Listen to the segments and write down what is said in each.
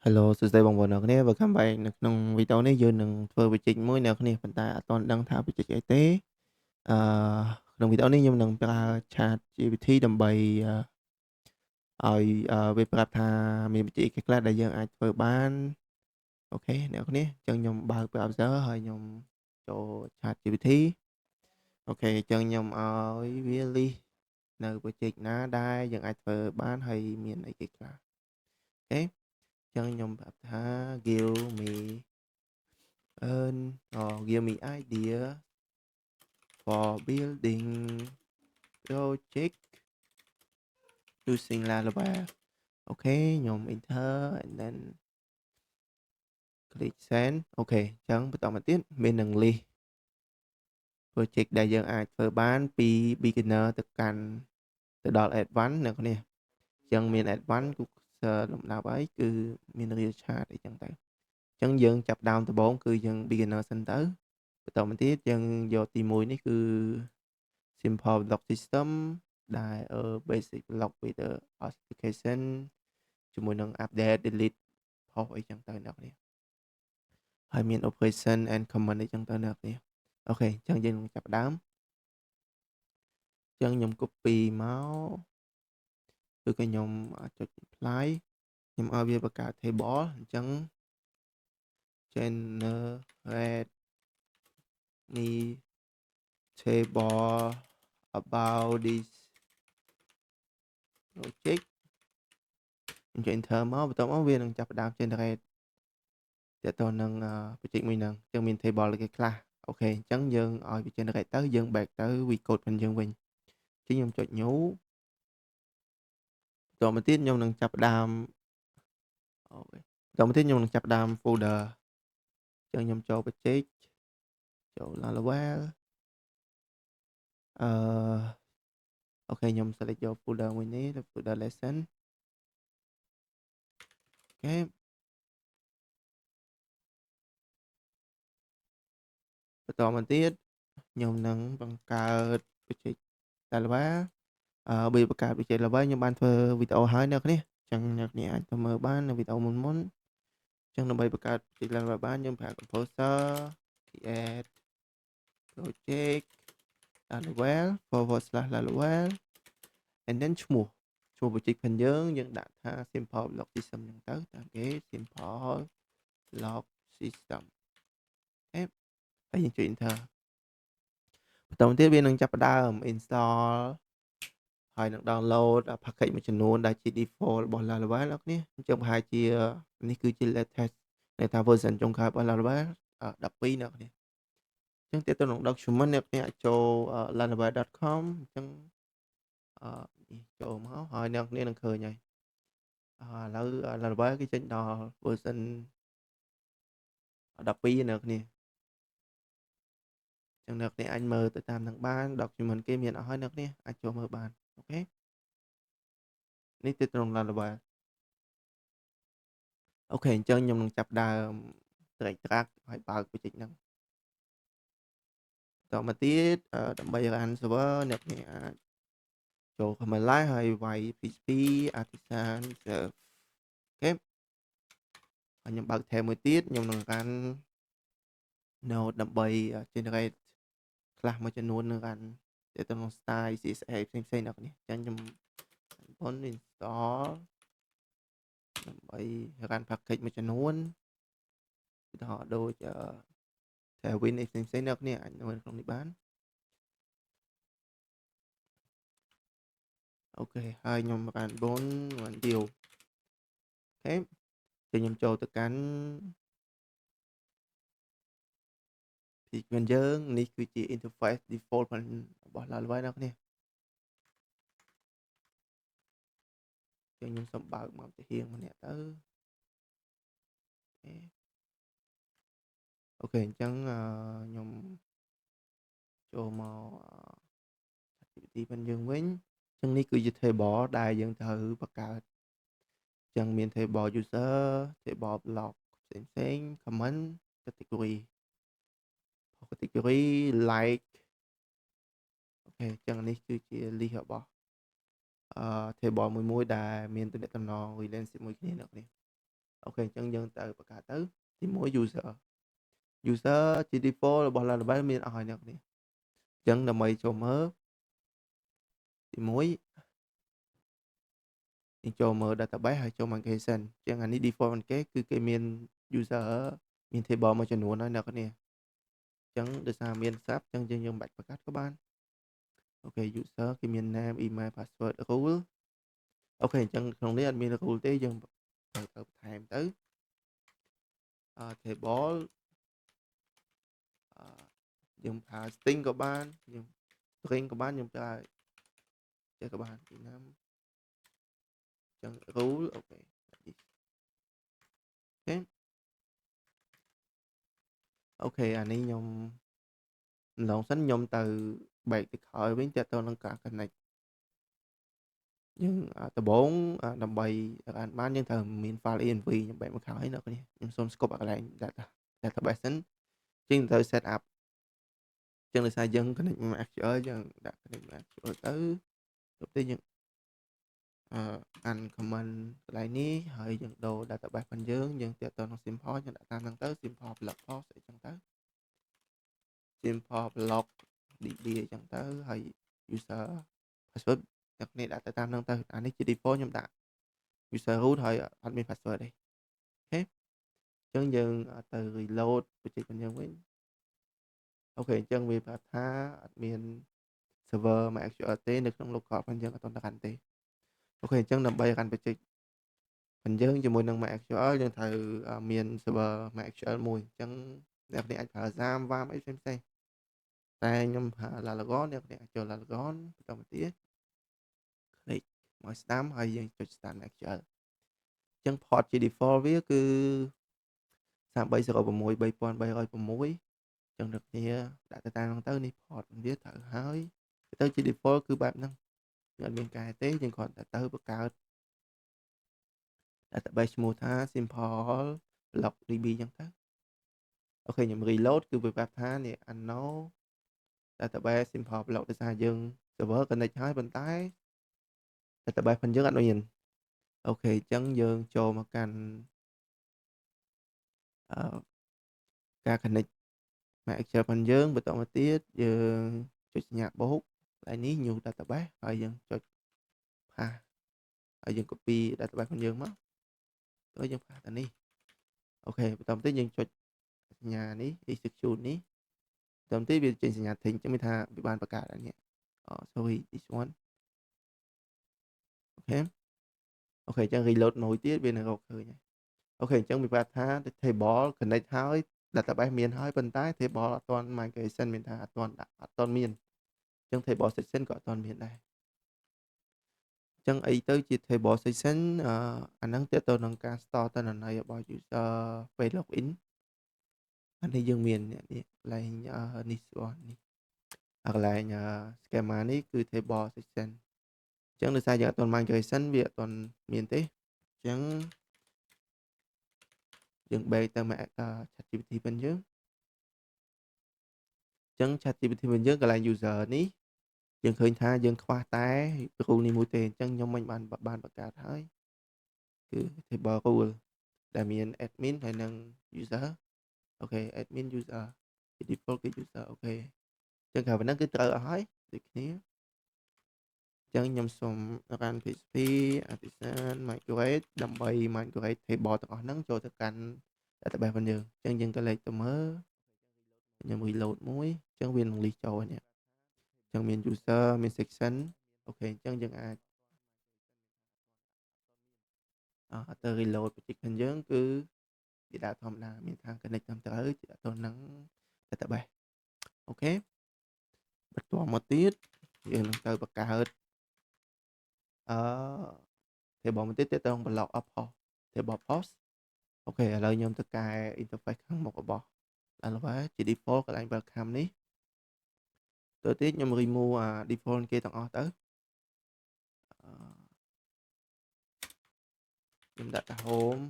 Hello សួស្តីបងប្អូនអ្នកគ្នា Welcome back នៅក្នុងវីដេអូនេះយើងនឹងធ្វើវិចិត្រមួយអ្នកគ្នាប៉ុន្តែអត់ទាន់ដឹងថាវិចិត្រអីទេអឺក្នុងវីដេអូនេះខ្ញុំនឹងប្រើ ChatGPT ដើម្បីឲ្យវាប្រាប់ថាមានវិធីអីខ្លះដែលយើងអាចធ្វើបានអូខេអ្នកគ្នាអញ្ចឹងខ្ញុំបើក browser ហើយខ្ញុំចូល ChatGPT អូខេអញ្ចឹងខ្ញុំឲ្យវា list នៅវិចិត្រណាដែលយើងអាចធ្វើបានហើយមានអីគេខ្លះអូខេអញ្ចឹងខ្ញុំប្រាប់ថា give me give me idea for building project using Laravel. Okay, nhóm enter and then click send. Okay, អញ្ចឹងបន្តមកទៀតមាននឹង list project ដែលយើងអាចធ្វើបានពី beginner ទៅដល់ advanced អ្នកគ្នាអញ្ចឹងមាន advanced គឺលំដាប់ហើយគឺមាន real chart អីចឹងទៅអញ្ចឹងយើងចាប់ដើមដំបូងគឺយើង beginner សិនទៅបន្តមកទៀតយើងយកទី1នេះគឺ simple block system ដែល basic block with the authentication ជាមួយនឹង update delete post អីចឹងទៅអ្នកនេះហើយមាន operation and command អីចឹងទៅអ្នកនេះអូខេអញ្ចឹងយើងនឹងចាប់ដើមអញ្ចឹងខ្ញុំ copy មកឬក៏ខ្ញុំចុច apply ខ្ញុំឲ្យវាបង្កើត table អញ្ចឹង generate me table about this project ខ្ញុំចុច enter មកបន្ទាប់មកវានឹងចាប់ផ្ដើម generate តើតើនឹង project មួយហ្នឹងអញ្ចឹងមាន table គេខ្លះអូខេអញ្ចឹងយើងឲ្យវា generate ទៅយើង back ទៅ we code ផងយើងវិញអញ្ចឹងខ្ញុំចុច new បន្តមកទៀតខ្ញុំនឹងចាប់ផ្ដើមអូខេបន្តមកទៀតខ្ញុំនឹងចាប់ផ្ដើម folder អញ្ចឹងខ្ញុំចូល project ចូល Laravel អឺអូខេខ្ញុំ select យក folder មួយនេះ folder lesson អូខេបន្តមកទៀតខ្ញុំនឹងបង្កើត project Laravel បើបង្កើត project Laravel ខ្ញុំបានធ្វើវីដេអូហើយអ្នកនេះអញ្ចឹងអ្នកនេះអាចទៅមើលបាននៅវីដេអូមុនអញ្ចឹងដើម្បីបង្កើត project Laravel បានយើងប្រើ composer create project Laravel /Laravel and then ឈ្មោះ project ផងយើងដាក់ថា simple block system ហ្នឹងទៅតាមគេ simple block system អេហើយយើងចុច enter បន្តមកទៀតវានឹងចាប់ផ្ដើម install ហើយនឹង download package មួយចំនួនដែលជា default របស់ Laravel អ្នកនេះអញ្ចឹងប្រហែលជានេះគឺជា latest នៃថា version ចុងក្រោយរបស់ Laravel 12អ្នកនេះអញ្ចឹងទាក់ទងនឹង document អ្នកនេះអាចចូល laravel.com អញ្ចឹងនេះចូលមកហើយអ្នកនេះនឹងឃើញហើយឥឡូវ Laravel គេចេញដល់ version 12អ្នកនេះអញ្ចឹងអ្នកនេះអាចមើលទៅតាមនឹងបាន document គេមានអស់ហើយអ្នកនេះអាចចូលមើលបានអូខេនេះទាក់ទង Laravel អូខេអញ្ចឹងខ្ញុំនឹងចាប់ដើម drag drag ហើយបើក project ហ្នឹងតមកទៀតដើម្បី run server អ្នកនេះអាចចូល command line ហើយវាយ php artisan serve អូខេហើយខ្ញុំបើក tab មួយទៀតខ្ញុំនឹង run node ដើម្បី generate ខ្លះមួយចំនួននឹង run ទៅក្នុង style CSS ផ្សេងៗអ្នកនេះអញ្ចឹងខ្ញុំ install ដើម្បី run package មួយចំនួនឧទាហរណ៍ដូចTailwind អីផ្សេងៗអ្នកនេះអាចនៅក្នុងនេះបានអូខេហើយខ្ញុំ run bon run deal អូខេខ្ញុំចូលទៅកាន់ page យើងនេះគឺជា interface default របស់ Laravel អ្នកនេះខ្ញុំសូមបើកមកទាហាងម្នាក់ទៅអូខេអញ្ចឹងខ្ញុំចូលមក activity ផងយើងវិញអញ្ចឹងនេះគឺជា table ដែលយើងត្រូវបង្កើតអញ្ចឹងមាន table user table block ផ្សេងៗ comment category category like អូខេអញ្ចឹងនេះគឺជា list របស់table មួយដែលមានទំនាក់ទំនង relationship មួយគ្នាអ្នកនេះ អូខេអញ្ចឹងយើងទៅបង្កើតទៅទី1 user ជា default របស់ Laravel មានអស់ហើយអ្នកនាងអញ្ចឹងដើម្បីចូលមើលទី1យើងចូលមើល database ហើយចូល migration អញ្ចឹងអានេះ default របស់គេគឺគេមាន user មាន table មួយចំនួនហើយអ្នកនាងអញ្ចឹងដោយសារមាន SAP អញ្ចឹងយើងមិនបាច់បង្កើតក៏បានអូខេ user គេមាន name email password rule អូខេអញ្ចឹងក្នុងនេះអត់មាន rule ទេយើងទៅបន្ថែមទៅtable យើងប្រើ string ក៏បានយើង string ក៏បានយើងប្រើចេះក៏បានពីណាអញ្ចឹង rule អូខេអូខេអានេះខ្ញុំឡងសិនខ្ញុំទៅ back ទៅក្រោយវិញតើតើនឹងការ connect យើងដំបូងដើម្បីអានបានយើងត្រូវមាន file env ខ្ញុំបែកមកក្រោយអ្នកនេះខ្ញុំសូម scope កន្លែង database សិនជាងត្រូវ set up ចឹងដោយសារយើង connect មក SQL យើងដាក់ connect មក SQL ទៅទៅយើងអាន comment កន្លែងនេះហើយយើងដូរ database របស់យើងទាក់ទងនឹង simple យើងដាក់តាមហ្នឹងទៅ simple block post អីចឹងទៅ simple block db អីចឹងទៅហើយ user password អ្នកនេះដាក់ទៅតាមហ្នឹងទៅអានេះជា default ខ្ញុំដាក់ user root ហើយអត់មាន password ទេអូខេអញ្ចឹងយើងទៅ reload បញ្ជីរបស់យើងវិញអូខេអញ្ចឹងវាប្រាប់ថាអត់មាន server MySQL ទេនៅក្នុង local របស់យើងអត់ទាន់ទៅកាន់ទេអូខេអញ្ចឹងដើម្បីកាន់បញ្ជីរបស់យើងជាមួយនឹង MySQL យើងត្រូវមាន server MySQL មួយអញ្ចឹងអ្នកនេះអាចប្រើ XAMPP WAMP អីផ្សេងៗតែខ្ញុំប្រើ Laragon អ្នកនេះអាចចូល Laragon បន្តមកទៀត click មកស្ដាំហើយយើងចុច start MySQL អញ្ចឹង port ជា default វាគឺ3306 3306ចឹងអ្នកគ្នាដាក់ទៅតាមហ្នឹងទៅនេះ port វាត្រូវហើយទៅជា default គឺបែបហ្នឹងអត់មានកែទេយើងគ្រាន់តែទៅបង្កើត database ឈ្មោះថា simple block db ចឹងទៅអូខេខ្ញុំ reload គឺវាប្រាប់ថានេះ unknown database simple block ដោយសារយើង server connect ហើយប៉ុន្តែ database របស់យើងអត់មានអូខេអញ្ចឹងយើងចូលមកកាន់ការ connect MySQL របស់យើងបន្តមកទៀតយើងចុចសញ្ញាបូកកន្លែងនេះ new database ហើយយើងចុច pass ហើយយើង copy database របស់យើងមកហើយយើង pass ទៅនេះអូខេបន្តមកទៀតយើងចុចសញ្ញានេះ execute នេះបន្តមកទៀតវាចេញសញ្ញាទិញចឹងមានថាវាបានបង្កើតហើយនេះsorry this one អូខេអញ្ចឹង reload មួយទៀតវានឹងរកឃើញហើយអូខេអញ្ចឹងវាប្រាប់ថា table connect ហើយ database មានហើយប៉ុន្តែ table អត់ទាន់ migration មានថាអត់ទាន់មានអញ្ចឹង table section ក៏អត់ទាន់មានដែរអញ្ចឹងអីទៅជា table section អាហ្នឹងទាក់ទងនឹងការ store តនន័យរបស់ user ពេល login អានេះយើងមាននេះកន្លែងនេះស្គាល់នេះកន្លែង schema នេះគឺ table section អញ្ចឹងដោយសារយើងអត់ទាន់ migration វាអត់ទាន់មានទេអញ្ចឹងយើង បែកទៅមក ChatGPT វិញយើងអញ្ចឹង ChatGPT វិញយើងកន្លែង user នេះយើងឃើញថាយើងខ្វះតែ rule នេះមួយទេអញ្ចឹងខ្ញុំមិនបានបង្កើតហើយគឺ table rule ដែលមាន admin ហើយនិង user អូខេ admin user default គឺ user អូខេអញ្ចឹងក្រៅពីហ្នឹងគឺត្រូវអស់ហើយដូចគ្នាអញ្ចឹងខ្ញុំសូមរក PHP artisan migrate ដើម្បី migrate table ទាំងអស់ហ្នឹងចូលទៅកាន់ database របស់យើងអញ្ចឹងយើងក៏លេខទៅមើលខ្ញុំ reload មួយអញ្ចឹងវានឹង list ចូលហើយនេះអញ្ចឹងមាន user មាន section អូខេអញ្ចឹងយើងអាចទៅ reload បច្ចេកទេសយើងគឺវាដាក់ធម្មតាមានខាង connect តាមត្រូវជាដាក់ទៅនឹង database អូខេបន្តមកទៀតយើងនឹងទៅបង្កើតអឺ table មួយទៀតទៅ block of post table post អូខេឥឡូវខ្ញុំទៅកែ interface ខាងមុខរបស់ Laravel ជា default កន្លែង welcome នេះទៅទៀតខ្ញុំ remove default គេទាំងអស់ទៅខ្ញុំដាក់ទៅ home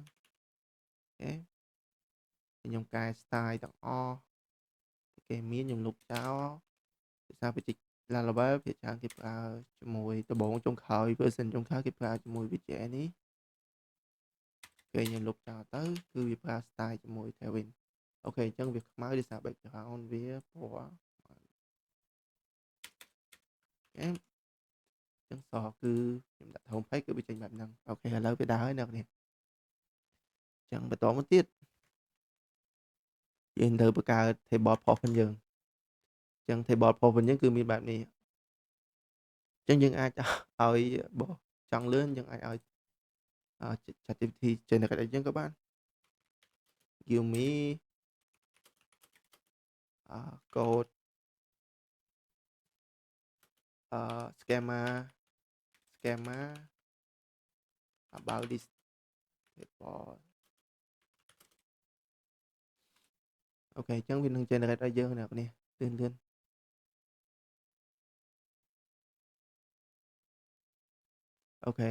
អូខេខ្ញុំកែ style ទាំងអស់គេមានខ្ញុំលុបចោលភាសាបច្ចេក Laravel ភាគច្រើនគេប្រើជាមួយដំបូងចុងក្រោយ version ចុងក្រោយគេប្រើជាមួយ widget នេះ គេខ្ញុំលុបចោលទៅគឺវាប្រើ style ជាមួយ Tailwind អូខេអញ្ចឹងវាខ្មៅដោយសារ background វាពណ៌អូខេអញ្ចឹងសគឺខ្ញុំដាក់ home page គឺវាចេញបែបហ្នឹងអូខេឥឡូវវាដើរហើយអ្នកនេះអញ្ចឹងបន្តមកទៀតយើងទៅបង្កើត table post របស់យើងអញ្ចឹង table post របស់យើងគឺមានបែបនេះអញ្ចឹងយើងអាចឲ្យបើចង់លឿនយើងអាចឲ្យChatGPT generate ឲ្យយើងក៏បាន give me code schema about this table អូខេអញ្ចឹងវានឹង generate ឲ្យយើងអ្នកនេះលឿនអូខេ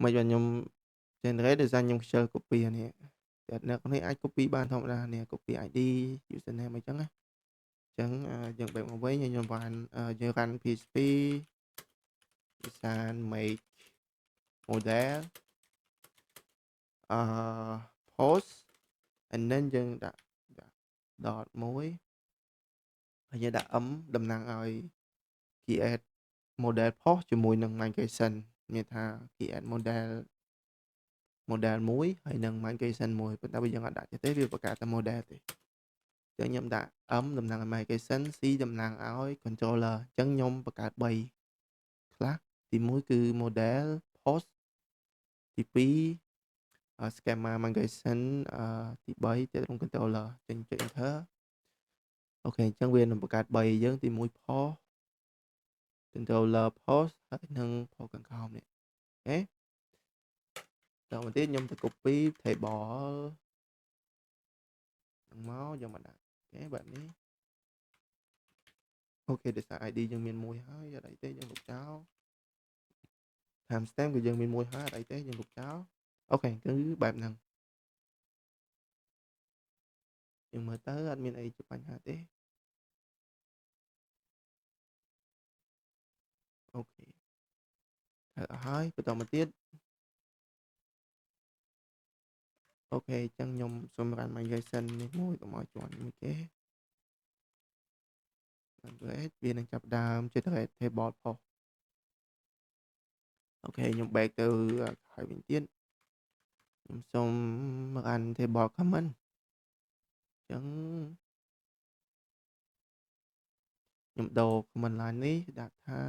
មិនបានខ្ញុំ generate ដោយសារខ្ញុំខ្ជិល copy អានេះតែអ្នកនេះអាច copy បានធម្មតានេះ copy ID username អញ្ចឹងណាអញ្ចឹងយើងបែកមកវិញខ្ញុំបានយើង run PHP design make model post and then យើងដាក់ dot មួយហើយយើងដាក់ តំណាងឲ្យ create model post ជាមួយនឹង migration មានថា create model មួយហើយនឹង migration មួយប៉ុន្តែបើយើងអត់ដាក់ទេវាបង្កើតតែ model ទេអញ្ចឹងខ្ញុំដាក់ តំណាងឲ្យ migration C តំណាងឲ្យ controller អញ្ចឹងខ្ញុំបង្កើត3ខ្លះទី1គឺ model post ទី2 schema migration ទី3ទាក់ទង controller ចេញចុច enter អូខេអញ្ចឹងវានឹងបង្កើត3យើងទី1 post controller post ហើយនឹង post ខាងក្រោមនេះអូខេតមកទៀតខ្ញុំទៅ copy table ហ្នឹងមកយកមកដាក់អូខេបែបនេះអូខេដោយសារ ID យើងមានមួយហើយអត់អីទេយើងលុបចោល timestamp គឺយើងមានមួយហើយអត់អីទេយើងលុបចោលអូខេគឺបែបហ្នឹងយើងមើលទៅអត់មានអីជាបញ្ហាទេអូខេហើយបន្តមកទៀតអូខេអញ្ចឹងខ្ញុំសូម run migration នេះមួយកុំឲ្យជាន់មួយគេវានឹងចាប់ដើម generate table post អូខេខ្ញុំ back ទៅហើយវិញទៀតខ្ញុំសូម run table comment អញ្ចឹងខ្ញុំដូរ command line នេះដាក់ថា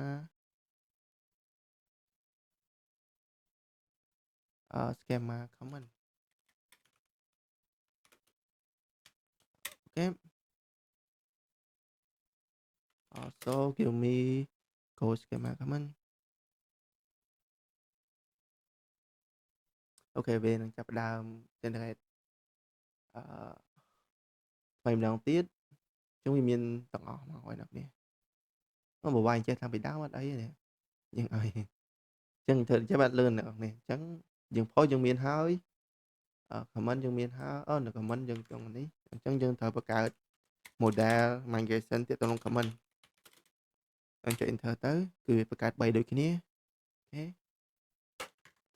schema comment អូខេ also give me code schema comment អូខេវានឹងចាប់ដើម generate ថ្មីម្ដងទៀតចឹងវាមានទាំងអស់មកហើយអ្នកនេះមកវាយចេះតាំងពីដើមអត់អីទេយើងឲ្យចឹងធ្វើចេះបាត់លឿនអ្នកនេះអញ្ចឹងយើង post យើងមានហើយ comment យើងមានហើយនៅ comment យើងចង់នេះអញ្ចឹងយើងត្រូវបង្កើត model migration ទៀតទៅក្នុង comment អញ្ចឹង enter ទៅគឺវាបង្កើត3ដូចគ្នាអូខេ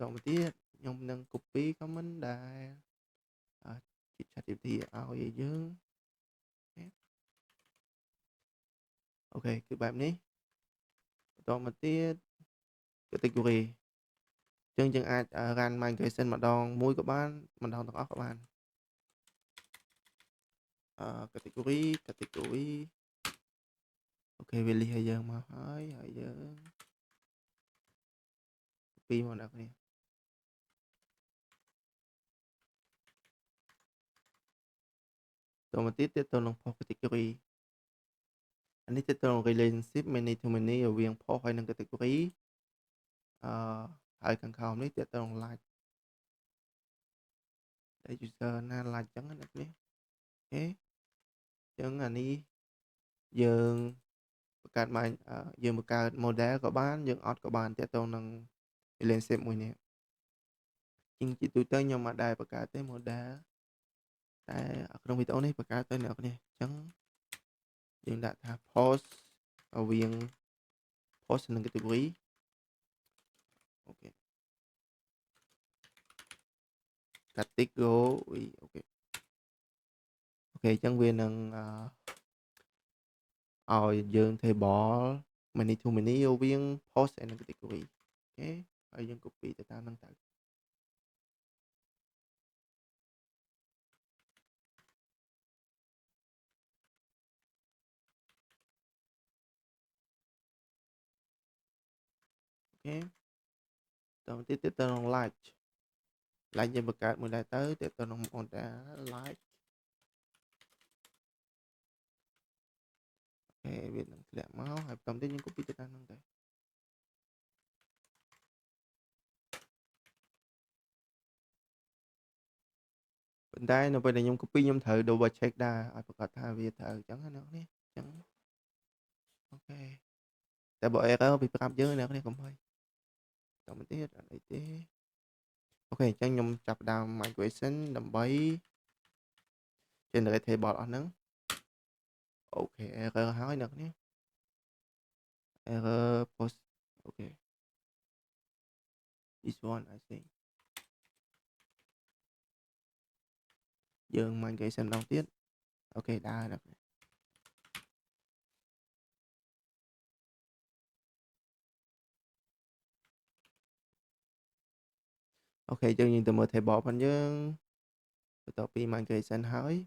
តមកទៀតខ្ញុំនឹង copy comment ដែលជា ChatGPT ឲ្យយើងអូខេគឺបែបនេះបន្តមកទៀត category អញ្ចឹងយើងអាច run migration ម្ដងមួយក៏បានម្ដងទាំងអស់ក៏បានcategory អូខេវាលិះឲ្យយើងមកហើយយើង copy មកដល់គ្នាតមកទៀតទៅនឹង post category អានេះទៅនឹង relationship many to many រវាង post ហើយនឹង category ហើយខាងក្រោមនេះទៅនឹង like ដែល user ណា like ចឹងណានេះអូខេចឹងអានេះយើងបង្កើតមកយើងបង្កើត model ក៏បានយើងអត់ក៏បានទៅនឹង relationship មួយនេះជាងជាទូទៅខ្ញុំអត់ដែលបង្កើតទេ model តែក្នុងវីដេអូនេះបង្កើតទៅអ្នកនេះអញ្ចឹងយើងដាក់ថា post រវាង post និង category អូខេ category ok chẳng viên nâng dương table many to many viên post and category ok ở dương copy từ ta nâng tạo ok tổng tiếp tiếp tục like like như bậc cát mới lại tới tiếp tục on đã like ok việc nâng lẹ máu hay tổng tiếp những copy từ ta nâng tạo bên đây nó bên này nhung copy nhung thử double check đa ai có thay vì thử chẳng hạn nữa nhé chẳng ok tại bộ error bị phạm dưới nữa này cũng hơi tổng tiếp ở đây tiếp ok chẳng nhung chập đào migration đầm bấy trên đây thì bỏ nó ok error hỏi nữa nhé error post ok this one I think dương migration đầu tiên ok đa được ok cho nhìn từ một thầy bỏ phần dương tập đi migration hỏi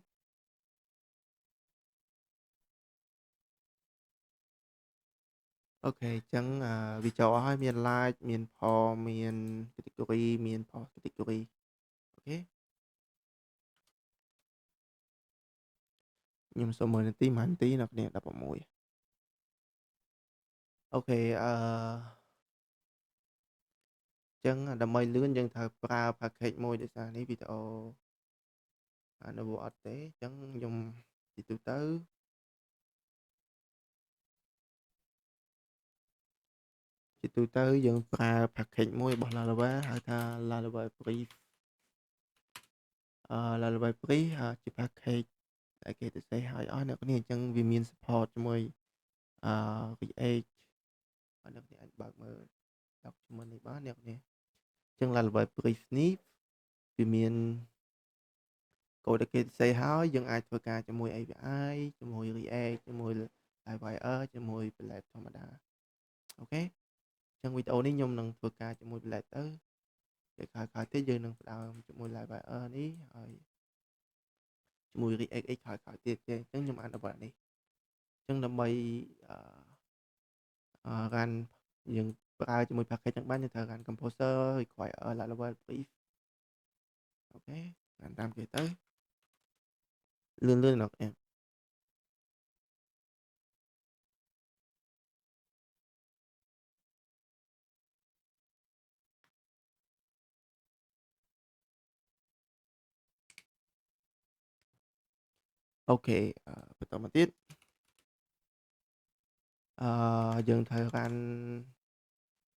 ok chẳng vì cho hỏi miền like miền for miền category miền for category ok nhưng số 10 tí mạnh tí nó nè đập vào mũi ok chẳng đầm mây lươn dân thờ pra package môi để sang ní video nó bộ tế chẳng dùng thì từ tới thì từ tới dân pra package môi bỏ là ba hay ta là ba brief là ba brief chỉ package tại cái từ xây hỏi ở nó có nên chẳng vì miền support cho môi create ở nó thì anh bật mở đọc cho mình bá được nè chẳng là ba brief ní vì miền cô đã kêu xây hỏi dân ai thôi cả cho môi API cho môi React cho môi Livewire cho môi Blade thông đá ok trong video này nhung nâng thôi cả cho môi Blade tới để khai khai thế giới nâng đào cho môi Livewire ní rồi cho môi React khai khai tiếp chứ chẳng nhung ăn ở bạn đi chẳng đâm bay gan những ra cho môi package chẳng bán như thời gan composer require ở lại là brief ok làm tam kể tới lươn lươn được em okបន្តមកទៀតយើងត្រូវកាន់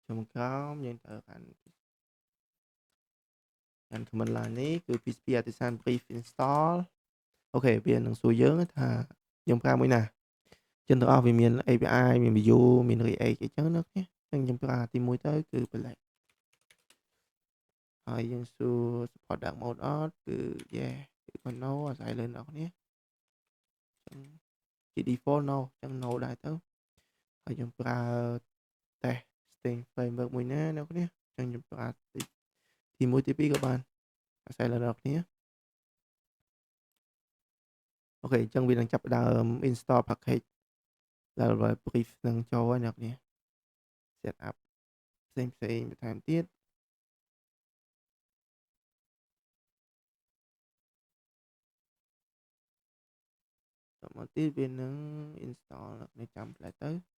ចំក្រោមយើងត្រូវកាន់ command line នេះគឺ PHP Artisan Brief install អូខេវានឹងសួរយើងថាយើងប្រើមួយណាចឹងទាំងអស់វាមាន API មាន Vue មាន React អីចឹងណាគ្នាចឹងខ្ញុំប្រើទី1ទៅគឺ Black ហើយយើងសួរ support dark mode អត់គឺ yeah គឺ no អាស្រ័យលើអ្នកគ្នាចឹងជា default no ចឹង no ដែរទៅហើយយើងប្រើ testing framework មួយណាអ្នកគ្នាចឹងខ្ញុំប្រើទី1ទី2ក៏បានអាស្រ័យលើអ្នកគ្នាអូខេចឹងវានឹងចាប់ផ្ដើម install package ដែល brief នឹងចូលហើយអ្នកគ្នា set up ផ្សេងបន្ថែមទៀតតមកទៀតវានឹង install នៅចាំផ្លែទៅ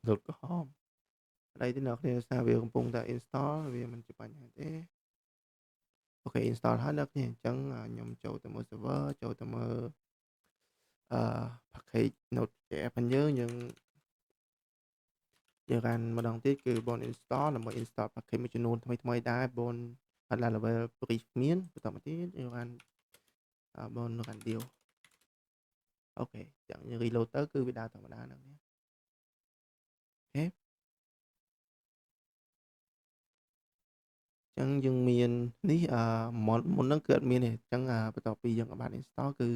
លុតក្រហមអីទីអ្នកគ្នាថាវាកំពុងតែ install វាមិនជាបញ្ហាទេអូខេ install ហើយអ្នកគ្នាអញ្ចឹងខ្ញុំចូលទៅមើល server ចូលទៅមើលpackage Node.js របស់យើងកាន់ម្ដងទៀតគឺ bon install ដើម្បី install package មួយចំនួនថ្មីដែរ bon អត់ឡើង level brief មានបន្តមកទៀតយើងកាន់ bon កាន់ deal អូខេចឹងយើង reload ទៅគឺវាដើរធម្មតាហ្នឹងអូខេចឹងយើងមាននេះមុនហ្នឹងគឺអត់មានទេចឹងបន្ទាប់ពីយើងបាន install គឺ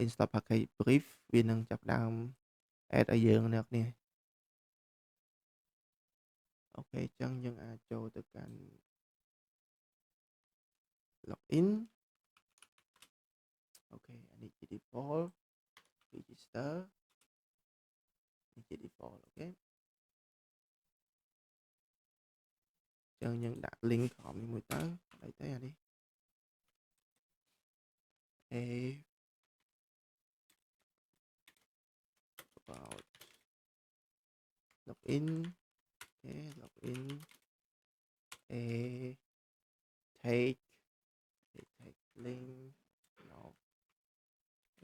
install package brief វានឹងចាប់ផ្ដើម add ឲ្យយើងអ្នកនេះអូខេចឹងយើងអាចចូលទៅកាន់ login អូខេអានេះជា default register នេះជា default អូខេចឹងយើងដាក់ link ក្រុមនេះមួយទៅអីទៅអានេះ a about login អូខេ login a take link no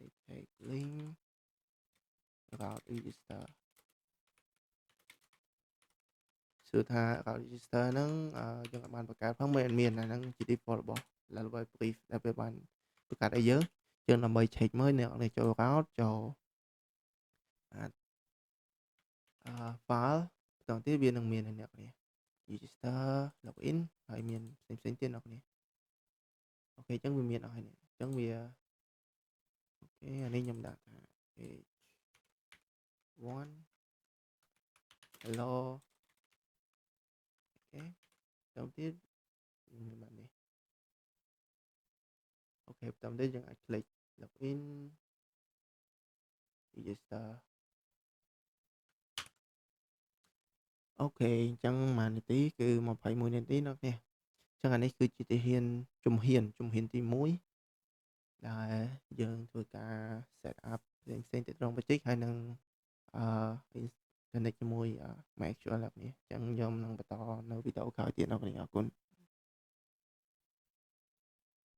a take link about register សួរថា about register ហ្នឹងយើងអាចបានបង្កើតផងមិនមានអាហ្នឹងជា default របស់ Laravel brief ដែលវាបានបង្កើតឲ្យយើងដើម្បី check មើលអ្នកនេះចូល route ចូលអាចfile បន្តទៀតវានឹងមានអ្នកនេះ register login ហើយមានផ្សេងទៀតអ្នកនេះអូខេអញ្ចឹងវាមានអស់ហើយនេះអញ្ចឹងវាអូខេអានេះខ្ញុំដាក់ថា page 1 hello អូខេបន្តទៀតមានបែបនេះអូខេបន្តទៀតយើងអាច click login register អូខេអញ្ចឹងមួយនាទីគឺ21នាទីនោះនេះអញ្ចឹងអានេះគឺជាទាហានជំហានទី1ដែលយើងធ្វើការ set up ផ្សេងៗទៅក្នុង project ហើយនឹងconnect ជាមួយ MySQL នេះអញ្ចឹងខ្ញុំនឹងបន្តនៅវីដេអូក្រោយទៀតអរគុណ